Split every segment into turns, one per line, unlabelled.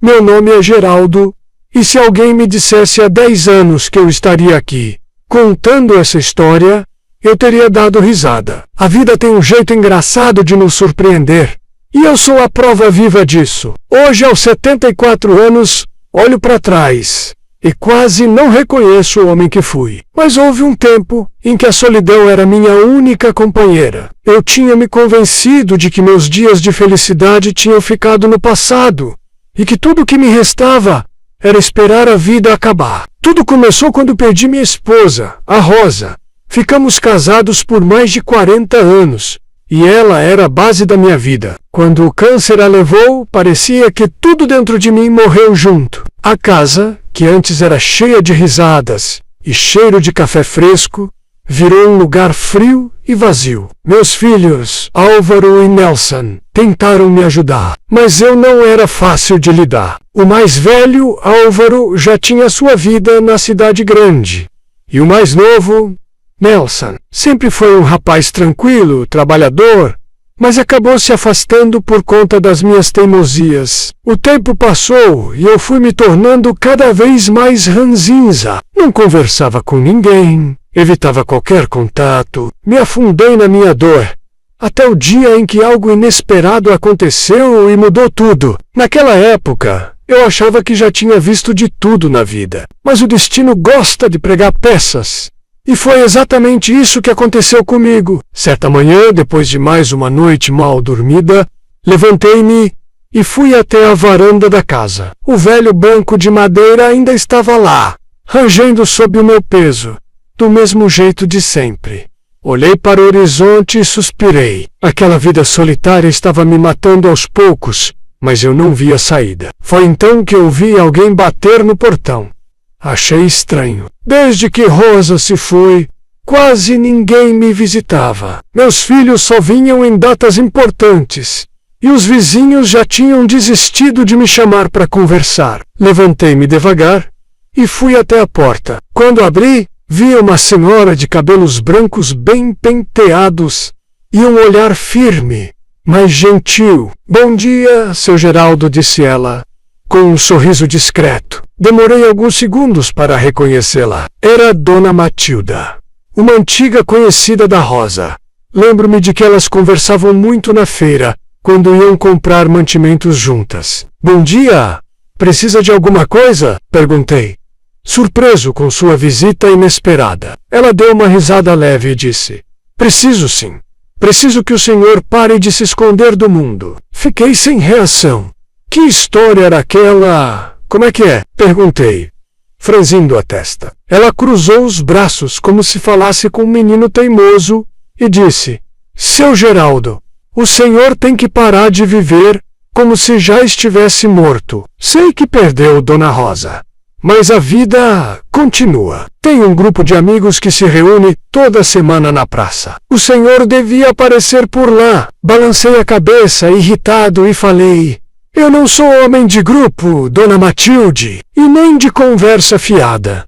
Meu nome é Geraldo, e se alguém me dissesse há 10 anos que eu estaria aqui, contando essa história, eu teria dado risada. A vida tem um jeito engraçado de nos surpreender. E eu sou a prova viva disso. Hoje, aos 74 anos, olho para trás e quase não reconheço o homem que fui. Mas houve um tempo em que a solidão era minha única companheira. Eu tinha me convencido de que meus dias de felicidade tinham ficado no passado e que tudo o que me restava era esperar a vida acabar. Tudo começou quando perdi minha esposa, a Rosa. Ficamos casados por mais de 40 anos. E ela era a base da minha vida. Quando o câncer a levou, parecia que tudo dentro de mim morreu junto. A casa, que antes era cheia de risadas e cheiro de café fresco, virou um lugar frio e vazio. Meus filhos, Álvaro e Nelson, tentaram me ajudar, mas eu não era fácil de lidar. O mais velho, Álvaro, já tinha sua vida na cidade grande. E o mais novo, Nelson, sempre foi um rapaz tranquilo, trabalhador, mas acabou se afastando por conta das minhas teimosias. O tempo passou e eu fui me tornando cada vez mais ranzinza. Não conversava com ninguém, evitava qualquer contato, me afundei na minha dor. Até o dia em que algo inesperado aconteceu e mudou tudo. Naquela época, eu achava que já tinha visto de tudo na vida, mas o destino gosta de pregar peças. E foi exatamente isso que aconteceu comigo. Certa manhã, depois de mais uma noite mal dormida, levantei-me e fui até a varanda da casa. O velho banco de madeira ainda estava lá, rangendo sob o meu peso, do mesmo jeito de sempre. Olhei para o horizonte e suspirei. Aquela vida solitária estava me matando aos poucos, mas eu não via saída. Foi então que eu vi alguém bater no portão. Achei estranho. Desde que Rosa se foi, quase ninguém me visitava. Meus filhos só vinham em datas importantes, e os vizinhos já tinham desistido de me chamar para conversar. Levantei-me devagar e fui até a porta. Quando abri, vi uma senhora de cabelos brancos bem penteados e um olhar firme, mas gentil. "Bom dia, seu Geraldo", disse ela, com um sorriso discreto. Demorei alguns segundos para reconhecê-la. Era Dona Matilda, uma antiga conhecida da Rosa. Lembro-me de que elas conversavam muito na feira, quando iam comprar mantimentos juntas. "Bom dia! Precisa de alguma coisa?", perguntei, surpreso com sua visita inesperada. Ela deu uma risada leve e disse: "Preciso sim. Preciso que o senhor pare de se esconder do mundo." Fiquei sem reação. Que história era aquela? "Como é que é?", perguntei, franzindo a testa. Ela cruzou os braços como se falasse com um menino teimoso e disse: "Seu Geraldo, o senhor tem que parar de viver como se já estivesse morto. Sei que perdeu Dona Rosa, mas a vida continua. Tem um grupo de amigos que se reúne toda semana na praça. O senhor devia aparecer por lá." Balancei a cabeça, irritado, e falei: "Eu não sou homem de grupo, Dona Matilde, e nem de conversa fiada."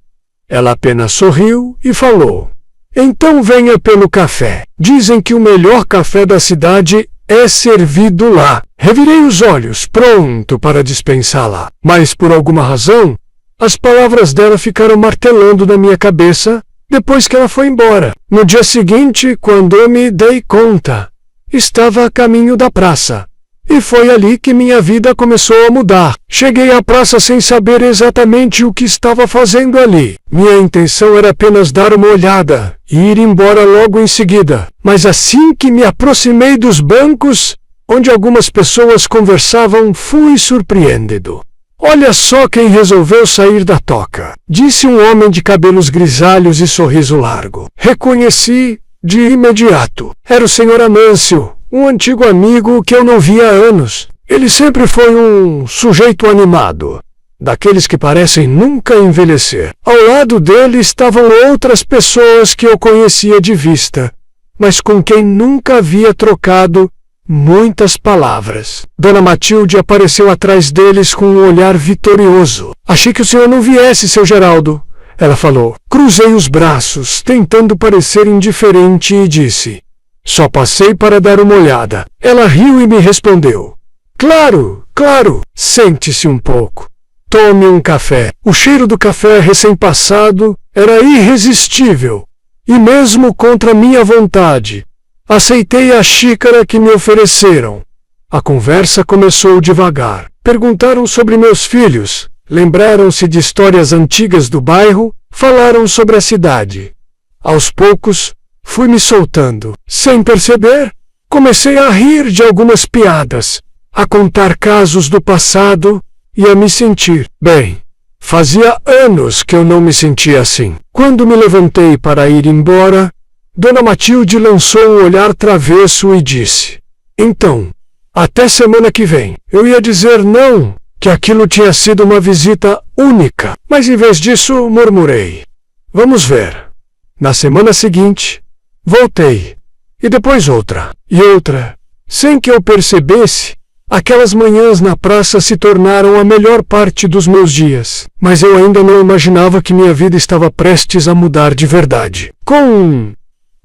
Ela apenas sorriu e falou: "Então venha pelo café. Dizem que o melhor café da cidade é servido lá." Revirei os olhos, pronto para dispensá-la. Mas por alguma razão, as palavras dela ficaram martelando na minha cabeça depois que ela foi embora. No dia seguinte, quando eu me dei conta, estava a caminho da praça. E foi ali que minha vida começou a mudar. Cheguei à praça sem saber exatamente o que estava fazendo ali. Minha intenção era apenas dar uma olhada e ir embora logo em seguida. Mas assim que me aproximei dos bancos, onde algumas pessoas conversavam, fui surpreendido. "Olha só quem resolveu sair da toca", disse um homem de cabelos grisalhos e sorriso largo. Reconheci de imediato. Era o Sr. Anâncio, um antigo amigo que eu não via há anos. Ele sempre foi um sujeito animado, daqueles que parecem nunca envelhecer. Ao lado dele estavam outras pessoas que eu conhecia de vista, mas com quem nunca havia trocado muitas palavras. Dona Matilde apareceu atrás deles com um olhar vitorioso. "Achei que o senhor não viesse, seu Geraldo", ela falou. Cruzei os braços, tentando parecer indiferente, e disse: "Só passei para dar uma olhada." Ela riu e me respondeu: Claro, claro. Sente-se um pouco. Tome um café. O cheiro do café recém-passado era irresistível. E mesmo contra minha vontade, aceitei a xícara que me ofereceram. A conversa começou devagar. Perguntaram sobre meus filhos, lembraram-se de histórias antigas do bairro, falaram sobre a cidade. Aos poucos, fui me soltando. Sem perceber, comecei a rir de algumas piadas, a contar casos do passado e a me sentir bem. Fazia anos que eu não me sentia assim. Quando me levantei para ir embora, Dona Matilde lançou um olhar travesso e disse: Então, até semana que vem. Eu ia dizer não, que aquilo tinha sido uma visita única, mas em vez disso murmurei: Vamos ver. Na semana seguinte, voltei, e depois outra, e outra. Sem que eu percebesse, aquelas manhãs na praça se tornaram a melhor parte dos meus dias, mas eu ainda não imaginava que minha vida estava prestes a mudar de verdade. Com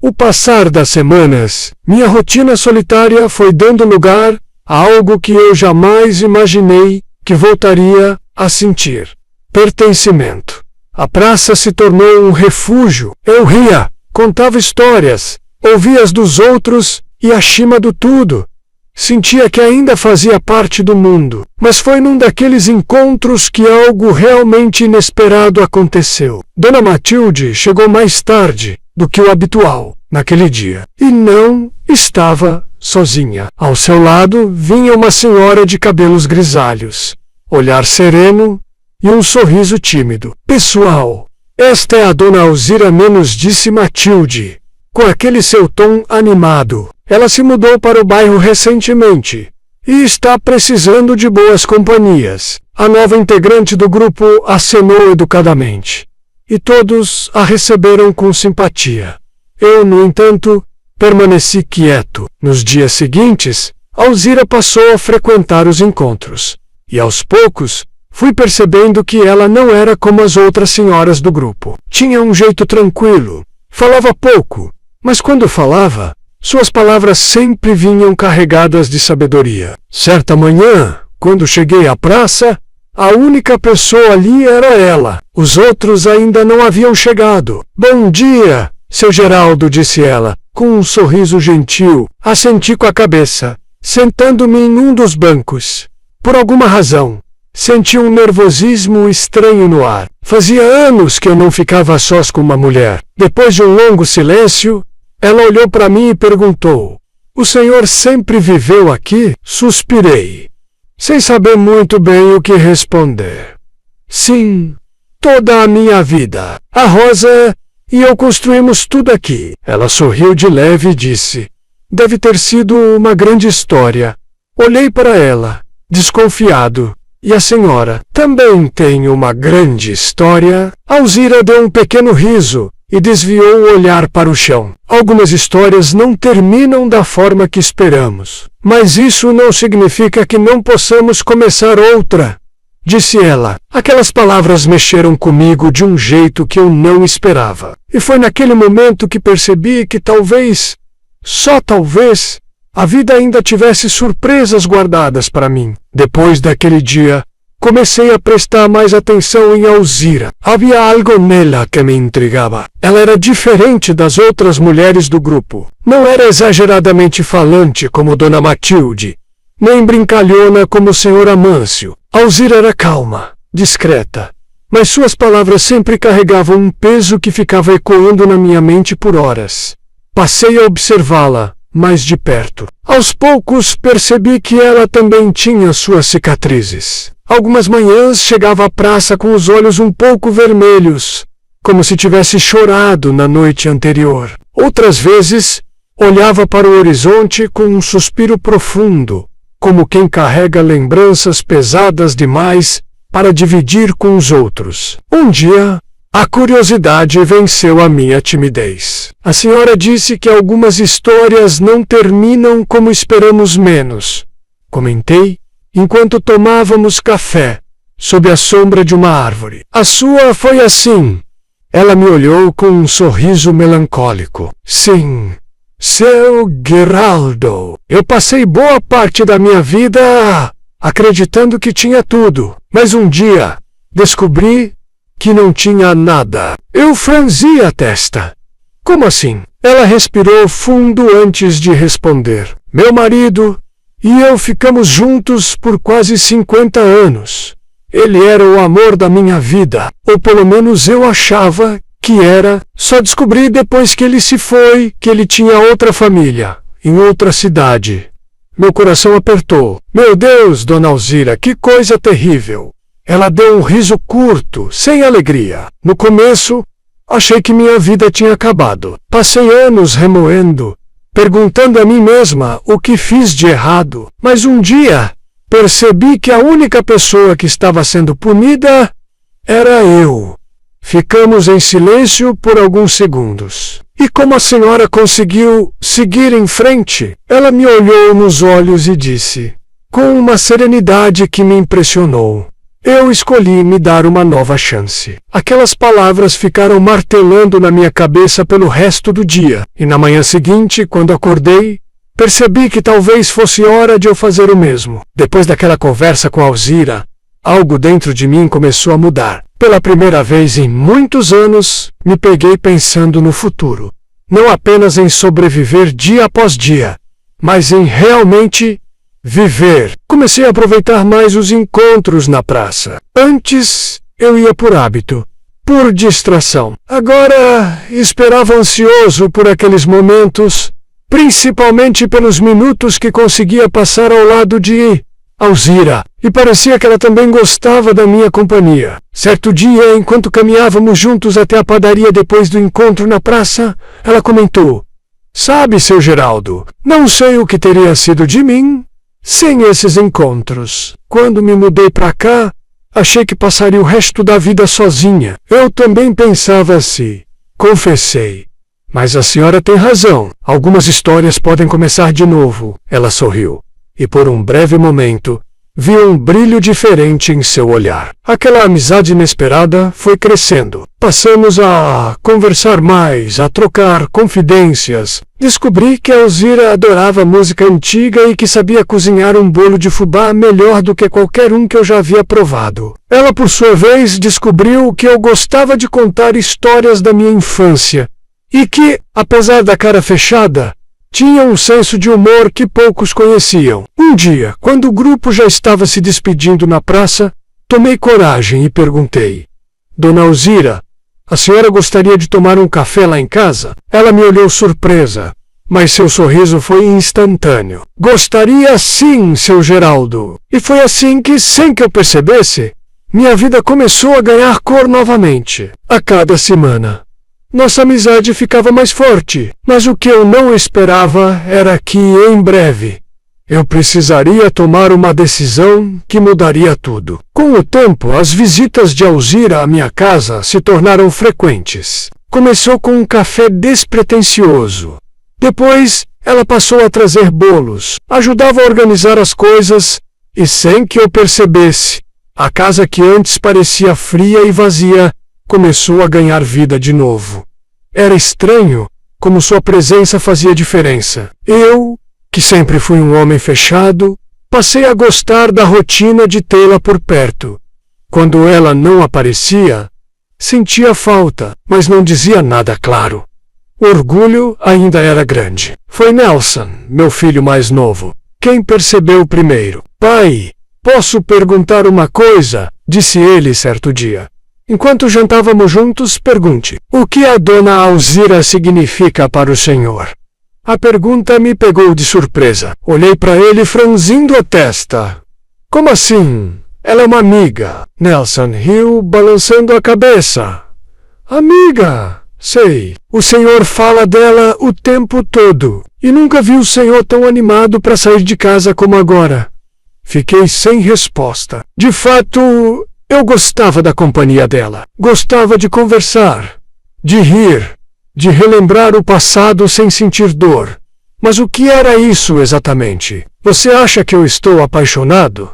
o passar das semanas, minha rotina solitária foi dando lugar a algo que eu jamais imaginei que voltaria a sentir: pertencimento. A praça se tornou um refúgio. Eu ria, contava histórias, ouvia as dos outros e, acima do tudo, sentia que ainda fazia parte do mundo. Mas foi num daqueles encontros que algo realmente inesperado aconteceu. Dona Matilde chegou mais tarde do que o habitual naquele dia, e não estava sozinha. Ao seu lado vinha uma senhora de cabelos grisalhos, olhar sereno e um sorriso tímido. Pessoal, esta é a Dona Alzira Menos, disse Matilde, com aquele seu tom animado. Ela se mudou para o bairro recentemente e está precisando de boas companhias. A nova integrante do grupo acenou educadamente, e todos a receberam com simpatia. Eu, no entanto, permaneci quieto. Nos dias seguintes, Alzira passou a frequentar os encontros, e aos poucos, fui percebendo que ela não era como as outras senhoras do grupo. Tinha um jeito tranquilo, falava pouco, mas quando falava, suas palavras sempre vinham carregadas de sabedoria. Certa manhã, quando cheguei à praça, a única pessoa ali era ela. Os outros ainda não haviam chegado. Bom dia, seu Geraldo, disse ela, com um sorriso gentil. Assenti com a cabeça, sentando-me em um dos bancos. Por alguma razão, senti um nervosismo estranho no ar. Fazia anos que eu não ficava a sós com uma mulher. Depois de um longo silêncio, ela olhou para mim e perguntou: O senhor sempre viveu aqui? Suspirei, sem saber muito bem o que responder. Sim, toda a minha vida. A Rosa e eu construímos tudo aqui. Ela sorriu de leve e disse: Deve ter sido uma grande história. Olhei para ela, desconfiado. E a senhora também tem uma grande história? Alzira deu um pequeno riso e desviou o olhar para o chão. Algumas histórias não terminam da forma que esperamos, mas isso não significa que não possamos começar outra, disse ela. Aquelas palavras mexeram comigo de um jeito que eu não esperava. E foi naquele momento que percebi que talvez, só talvez, a vida ainda tivesse surpresas guardadas para mim. Depois daquele dia, comecei a prestar mais atenção em Alzira. Havia algo nela que me intrigava. Ela era diferente das outras mulheres do grupo. Não era exageradamente falante como Dona Matilde, nem brincalhona como o Sr. Amâncio. Alzira era calma, discreta, mas suas palavras sempre carregavam um peso que ficava ecoando na minha mente por horas. Passei a observá-la mais de perto. Aos poucos percebi que ela também tinha suas cicatrizes. Algumas manhãs chegava à praça com os olhos um pouco vermelhos, como se tivesse chorado na noite anterior. Outras vezes, olhava para o horizonte com um suspiro profundo, como quem carrega lembranças pesadas demais para dividir com os outros. Um dia, a curiosidade venceu a minha timidez. A senhora disse que algumas histórias não terminam como esperamos menos. Comentei, enquanto tomávamos café, sob a sombra de uma árvore. A sua foi assim. Ela me olhou com um sorriso melancólico. Sim, Seu Geraldo, eu passei boa parte da minha vida acreditando que tinha tudo, mas um dia descobri que não tinha nada. Eu franzi a testa. Como assim? Ela respirou fundo antes de responder. Meu marido e eu ficamos juntos por quase 50 anos. Ele era o amor da minha vida, ou pelo menos eu achava que era. Só descobri depois que ele se foi que ele tinha outra família, em outra cidade. Meu coração apertou. Meu Deus, Dona Alzira, que coisa terrível! Ela deu um riso curto, sem alegria. No começo, achei que minha vida tinha acabado. Passei anos remoendo, perguntando a mim mesma o que fiz de errado. Mas um dia, percebi que a única pessoa que estava sendo punida era eu. Ficamos em silêncio por alguns segundos. E como a senhora conseguiu seguir em frente? Ela me olhou nos olhos e disse, com uma serenidade que me impressionou: eu escolhi me dar uma nova chance. Aquelas palavras ficaram martelando na minha cabeça pelo resto do dia, e na manhã seguinte, quando acordei, percebi que talvez fosse hora de eu fazer o mesmo. Depois daquela conversa com Alzira, algo dentro de mim começou a mudar. Pela primeira vez em muitos anos, me peguei pensando no futuro. Não apenas em sobreviver dia após dia, mas em realmente viver. Comecei a aproveitar mais os encontros na praça. Antes, eu ia por hábito, por distração. Agora, esperava ansioso por aqueles momentos, principalmente pelos minutos que conseguia passar ao lado de Alzira, e parecia que ela também gostava da minha companhia. Certo dia, enquanto caminhávamos juntos até a padaria depois do encontro na praça, ela comentou: sabe, seu Geraldo, não sei o que teria sido de mim sem esses encontros. Quando me mudei para cá, achei que passaria o resto da vida sozinha. Eu também pensava assim, confessei. Mas a senhora tem razão. Algumas histórias podem começar de novo. Ela sorriu. E por um breve momento, vi um brilho diferente em seu olhar. Aquela amizade inesperada foi crescendo. Passamos a conversar mais, a trocar confidências. Descobri que a Alzira adorava música antiga e que sabia cozinhar um bolo de fubá melhor do que qualquer um que eu já havia provado. Ela, por sua vez, descobriu que eu gostava de contar histórias da minha infância e que, apesar da cara fechada, tinha um senso de humor que poucos conheciam. Um dia, quando o grupo já estava se despedindo na praça, tomei coragem e perguntei: Dona Alzira, a senhora gostaria de tomar um café lá em casa? Ela me olhou surpresa, mas seu sorriso foi instantâneo. Gostaria sim, seu Geraldo. E foi assim que, sem que eu percebesse, minha vida começou a ganhar cor novamente. A cada semana, nossa amizade ficava mais forte, mas o que eu não esperava era que, em breve, eu precisaria tomar uma decisão que mudaria tudo. Com o tempo, as visitas de Alzira à minha casa se tornaram frequentes. Começou com um café despretensioso. Depois, ela passou a trazer bolos, ajudava a organizar as coisas, e sem que eu percebesse, a casa que antes parecia fria e vazia, começou a ganhar vida de novo. Era estranho como sua presença fazia diferença. Eu, que sempre fui um homem fechado, passei a gostar da rotina de tê-la por perto. Quando ela não aparecia, sentia falta, mas não dizia nada claro. O orgulho ainda era grande. Foi Nelson, meu filho mais novo, quem percebeu primeiro. Pai, posso perguntar uma coisa? Disse ele certo dia. Enquanto jantávamos juntos, pergunte: o que a Dona Alzira significa para o senhor? A pergunta me pegou de surpresa. Olhei para ele franzindo a testa. Como assim? Ela é uma amiga. Nelson riu, balançando a cabeça. Amiga? Sei. O senhor fala dela o tempo todo. E nunca vi o senhor tão animado para sair de casa como agora. Fiquei sem resposta. De fato, eu gostava da companhia dela. Gostava de conversar, de rir, de relembrar o passado sem sentir dor. Mas o que era isso exatamente? Você acha que eu estou apaixonado?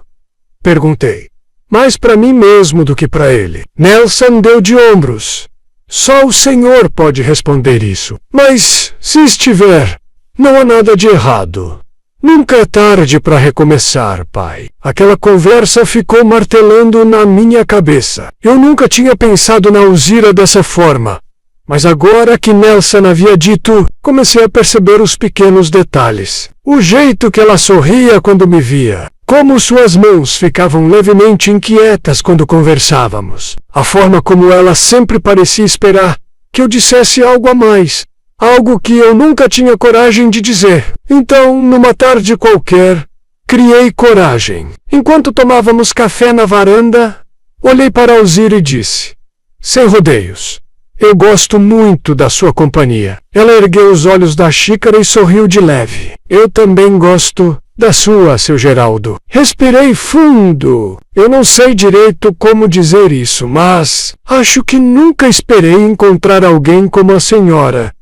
Perguntei. Mais para mim mesmo do que para ele. Nelson deu de ombros. Só o senhor pode responder isso. Mas, se estiver, Não há nada de errado. Nunca é tarde para recomeçar, pai. Aquela conversa ficou martelando na minha cabeça. Eu nunca tinha pensado na Alzira dessa forma. Mas agora que Nelson havia dito, comecei a perceber os pequenos detalhes. O jeito que ela sorria quando me via. Como suas mãos ficavam levemente inquietas quando conversávamos. A forma como ela sempre parecia esperar que eu dissesse algo a mais. Algo que eu nunca tinha coragem de dizer. Então, numa tarde qualquer, criei coragem. Enquanto tomávamos café na varanda, olhei para Alzira e disse: sem rodeios. Eu gosto muito da sua companhia. Ela ergueu os olhos da xícara e sorriu de leve. Eu também gosto da sua, seu Geraldo. Respirei fundo. Eu não sei direito como dizer isso, mas acho que nunca esperei encontrar alguém como a senhora.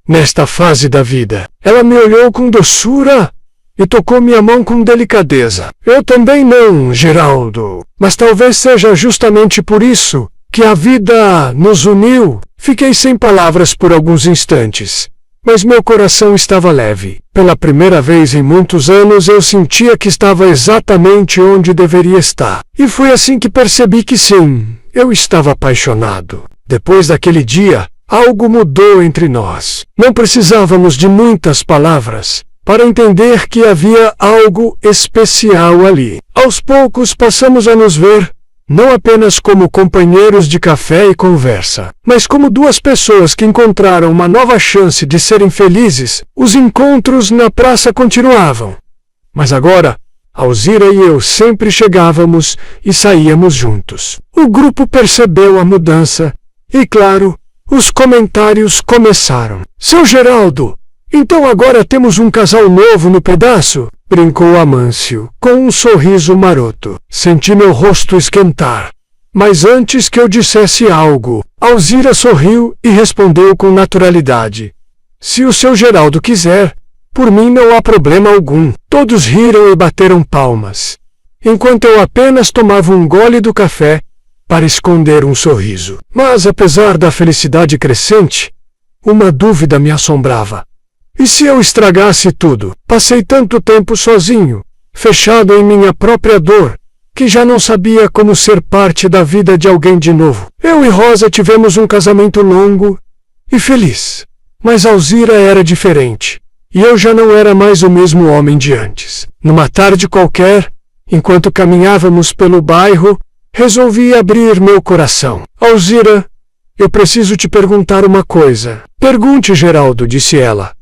Nesta fase da vida, ela me olhou com doçura e tocou minha mão com delicadeza. Eu também não, Geraldo. Mas talvez seja justamente por isso que a vida nos uniu. Fiquei sem palavras por alguns instantes, mas meu coração estava leve. Pela primeira vez em muitos anos eu sentia que estava exatamente onde deveria estar. E foi assim que percebi que sim, eu estava apaixonado. Depois daquele dia, algo mudou entre nós. Não precisávamos de muitas palavras para entender que havia algo especial ali. Aos poucos passamos a nos ver, não apenas como companheiros de café e conversa, mas como duas pessoas que encontraram uma nova chance de serem felizes. Os encontros na praça continuavam. Mas agora, Alzira e eu sempre chegávamos e saíamos juntos. O grupo percebeu a mudança e, claro, os comentários começaram. Seu Geraldo, então agora temos um casal novo no pedaço? Brincou Amâncio, com um sorriso maroto. Senti meu rosto esquentar. Mas antes que eu dissesse algo, Alzira sorriu e respondeu com naturalidade. Se o seu Geraldo quiser, por mim não há problema algum. Todos riram e bateram palmas, enquanto eu apenas tomava um gole do café para esconder um sorriso. Mas apesar da felicidade crescente, uma dúvida me assombrava. E se eu estragasse tudo? Passei tanto tempo sozinho, fechado em minha própria dor, que já não sabia como ser parte da vida de alguém de novo. Eu e Rosa tivemos um casamento longo e feliz. Mas Alzira era diferente, e eu já não era mais o mesmo homem de antes. Numa tarde qualquer, enquanto caminhávamos pelo bairro, resolvi abrir meu coração. Alzira, eu preciso te perguntar uma coisa. Pergunte, Geraldo, disse ela.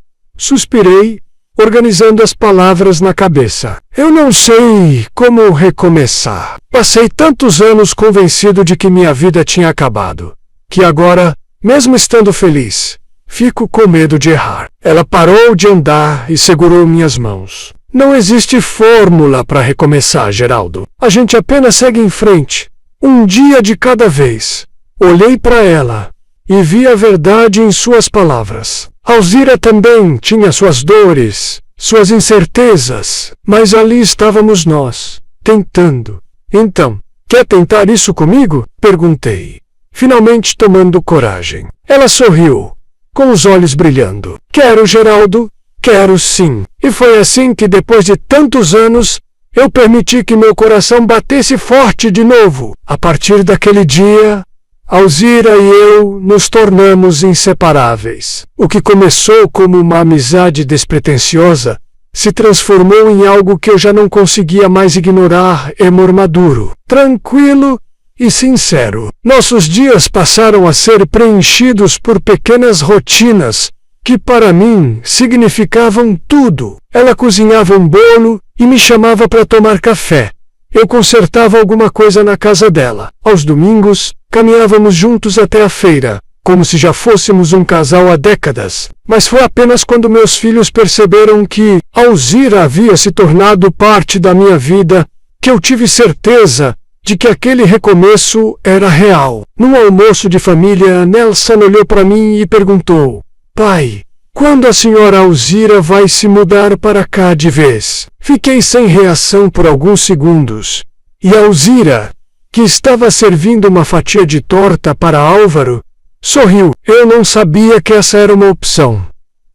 Suspirei, organizando as palavras na cabeça. Eu não sei como recomeçar. Passei tantos anos convencido de que minha vida tinha acabado, que agora, mesmo estando feliz, fico com medo de errar. Ela parou de andar e segurou minhas mãos. Não existe fórmula para recomeçar, Geraldo. A gente apenas segue em frente, um dia de cada vez. Olhei para ela e vi a verdade em suas palavras. Alzira também tinha suas dores, suas incertezas, mas ali estávamos nós, tentando. Então, quer tentar isso comigo? Perguntei, finalmente tomando coragem. Ela sorriu, com os olhos brilhando. Quero, Geraldo, quero sim. E foi assim que, depois de tantos anos, eu permiti que meu coração batesse forte de novo. A partir daquele dia, Alzira e eu nos tornamos inseparáveis. O que começou como uma amizade despretensiosa se transformou em algo que eu já não conseguia mais ignorar. Amor maduro, tranquilo e sincero. Nossos dias passaram a ser preenchidos por pequenas rotinas que para mim significavam tudo. Ela cozinhava um bolo e me chamava para tomar café. Eu consertava alguma coisa na casa dela. Aos domingos, caminhávamos juntos até a feira, como se já fôssemos um casal há décadas. Mas foi apenas quando meus filhos perceberam que Alzira havia se tornado parte da minha vida que eu tive certeza de que aquele recomeço era real. Num almoço de família, Nelson olhou para mim e perguntou: Pai, quando a senhora Alzira vai se mudar para cá de vez? Fiquei sem reação por alguns segundos. E Alzira, que estava servindo uma fatia de torta para Álvaro, sorriu. Eu não sabia que essa era uma opção.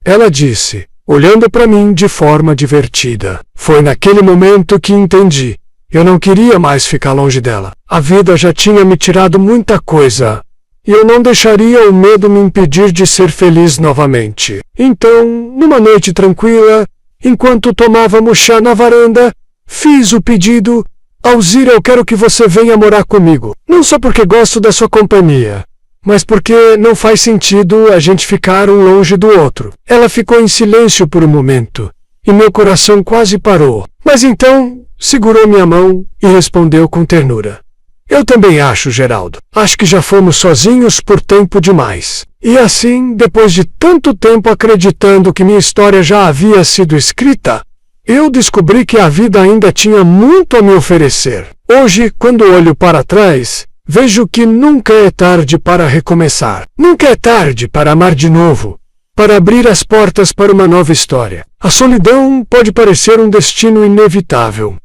Ela disse: olhando para mim de forma divertida. Foi naquele momento que entendi. Eu não queria mais ficar longe dela. A vida já tinha me tirado muita coisa. E eu não deixaria o medo me impedir de ser feliz novamente. Então, numa noite tranquila, enquanto tomávamos chá na varanda, fiz o pedido: Alzira, eu quero que você venha morar comigo. Não só porque gosto da sua companhia, mas porque não faz sentido a gente ficar um longe do outro. Ela ficou em silêncio por um momento, e meu coração quase parou. Mas então, segurou minha mão e respondeu com ternura: Eu também acho, Geraldo. Acho que já fomos sozinhos por tempo demais. E assim, depois de tanto tempo acreditando que minha história já havia sido escrita, eu descobri que a vida ainda tinha muito a me oferecer. Hoje, quando olho para trás, vejo que nunca é tarde para recomeçar. Nunca é tarde para amar de novo, para abrir as portas para uma nova história. A solidão pode parecer um destino inevitável,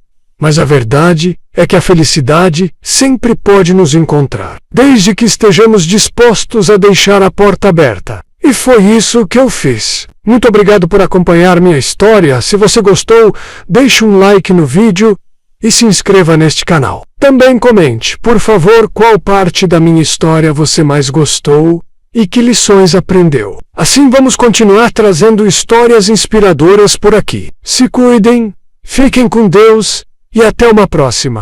mas a verdade é que a felicidade sempre pode nos encontrar, desde que estejamos dispostos a deixar a porta aberta. E foi isso que eu fiz. Muito obrigado por acompanhar minha história. Se você gostou, deixe um like no vídeo e se inscreva neste canal. Também comente, por favor, qual parte da minha história você mais gostou e que lições aprendeu. Assim vamos continuar trazendo histórias inspiradoras por aqui. Se cuidem, fiquem com Deus e até uma próxima.